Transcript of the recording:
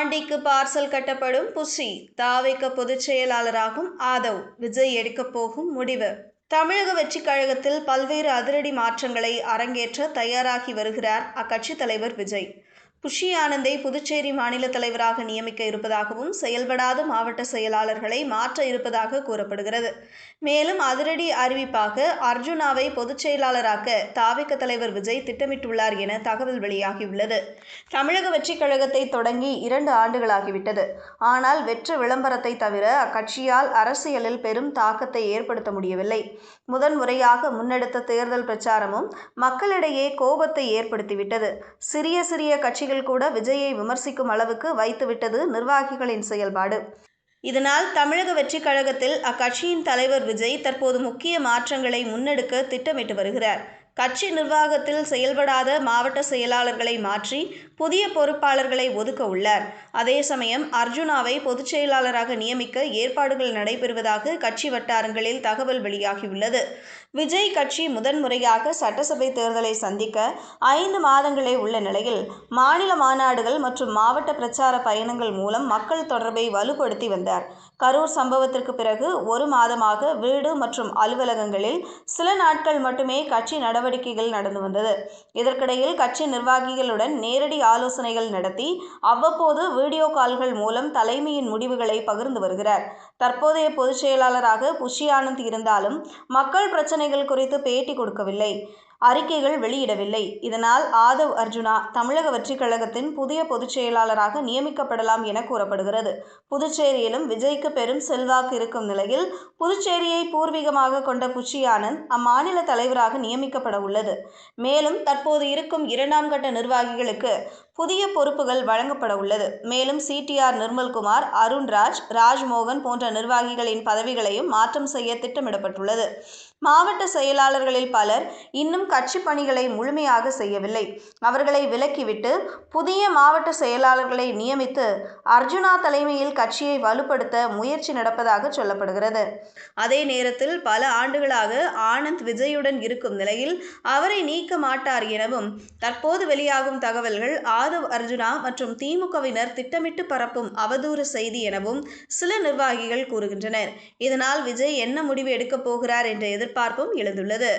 ஆண்டிக்கு பார்சல் கட்டப்படும் புஷி. தாவேக பொதுச் செயலாளராகும் ஆதவ். விஜய் எடுக்கப் போகும் முடிவு. தமிழக வெற்றிக் கழகத்தில் பல்வேறு அதிரடி மாற்றங்களை அரங்கேற்ற தயாராகி வருகிறார் அக்கட்சி தலைவர் விஜய். புஷி ஆனந்தை புதுச்சேரி மாநில தலைவராக நியமிக்க இருப்பதாகவும், செயல்படாத மாவட்ட செயலாளர்களை மாற்ற இருப்பதாக கூறப்படுகிறது. மேலும் அதிரடி அறிவிப்பாக அர்ஜுனாவை பொதுச் செயலாளராக்க தாவேக தலைவர் விஜய் திட்டமிட்டுள்ளார் என தகவல் வெளியாகியுள்ளது. தமிழக வெற்றிக் கழகத்தை தொடங்கி 2 ஆண்டுகளாகிவிட்டது. ஆனால் வெற்று விளம்பரத்தை தவிர அக்கட்சியால் அரசியலில் பெரும் தாக்கத்தை ஏற்படுத்த முடியவில்லை. முதன்முறையாக முன்னெடுத்த தேர்தல் பிரச்சாரமும் மக்களிடையே கோபத்தை ஏற்படுத்திவிட்டது. சிறிய சிறிய கட்சிகள் கூட விஜயை விமர்சிக்கும் அளவுக்கு வைத்துவிட்டது நிர்வாகிகளின் செயல்பாடு. இதனால் தமிழக வெற்றிக் கழகத்தில் அக்கட்சியின் தலைவர் விஜய் தற்போது முக்கிய மாற்றங்களை முன்னெடுக்க திட்டமிட்டு வருகிறார். கட்சி நிர்வாகத்தில் செயல்படாத மாவட்ட செயலாளர்களை மாற்றி புதிய பொறுப்பாளர்களை ஒதுக்க உள்ளார். அதே சமயம் அர்ஜுனாவை பொதுச் செயலாளராக நியமிக்க ஏற்பாடுகள் நடைபெறுவதாக கட்சி வட்டாரங்களில் தகவல் வெளியாகியுள்ளது. விஜய் கட்சி முதன்முறையாக சட்டசபை தேர்தலை சந்திக்க 5 மாதங்களே உள்ள நிலையில் மாநில மாநாடுகள் மற்றும் மாவட்ட பிரச்சார பயணங்கள் மூலம் மக்கள் தொடர்பை வலுப்படுத்தி வந்தார். கரூர் சம்பவத்திற்கு பிறகு 1 மாதமாக வீடு மற்றும் அலுவலகங்களில் சில நாட்கள் மட்டுமே கட்சி நடவடிக்கைகள் நடந்து வந்தது. இதற்கிடையில் கட்சி நிர்வாகிகளுடன் நேரடி ஆலோசனைகள் நடத்தி அவ்வப்போது வீடியோ கால்கள் மூலம் தலைமையின் முடிவுகளை பகிர்ந்து வருகிறார். தற்போதைய பொதுச் செயலாளராக புஷி ஆனந்த் இருந்தாலும் மக்கள் பிரச்சனைகள் குறித்து பேட்டி கொடுக்கவில்லை, அறிக்கைகள் வெளியிடவில்லை. இதனால் ஆதவ் அர்ஜுனா தமிழக வெற்றிக் கழகத்தின் புதிய பொதுச் செயலாளராக நியமிக்கப்படலாம் என கூறப்படுகிறது. புதுச்சேரியிலும் விஜய்க்கு பெரும் செல்வாக்கு இருக்கும் நிலையில் புதுச்சேரியை பூர்வீகமாக கொண்ட புஷி ஆனந்த் அம்மாநில தலைவராக நியமிக்கப்பட உள்ளது. மேலும் தற்போது இருக்கும் 2ஆம் கட்ட நிர்வாகிகளுக்கு புதிய பொறுப்புகள் வழங்கப்பட உள்ளது. மேலும் CTR நிர்மல்குமார், அருண்ராஜ், ராஜ்மோகன் போன்ற நிர்வாகிகளின் பதவிகளையும் மாற்றம் செய்ய திட்டமிடப்பட்டுள்ளது. மாவட்ட செயலாளர்களில் பலர் இன்னும் கட்சி பணிகளை முழுமையாக செய்யவில்லை. அவர்களை விலக்கிவிட்டு புதிய மாவட்ட செயலாளர்களை நியமித்து அர்ஜுனா தலைமையில் கட்சியை வலுப்படுத்த முயற்சி நடப்பதாக சொல்லப்படுகிறது. அதே நேரத்தில் பல ஆண்டுகளாக ஆனந்த் விஜயுடன் இருக்கும் நிலையில் அவரை நீக்க மாட்டார் எனவும் தற்போது வெளியாகும் தகவல்கள் ஆதவ் அர்ஜுனா மற்றும் திமுகவினர் திட்டமிட்டு பரப்பும் அவதூறு செய்தி எனவும் சில நிர்வாகிகள் கூறுகின்றனர். இதனால் விஜய் என்ன முடிவு எடுக்கப் போகிறார் என்ற எதிர்பார்ப்பும் எழுந்துள்ளது.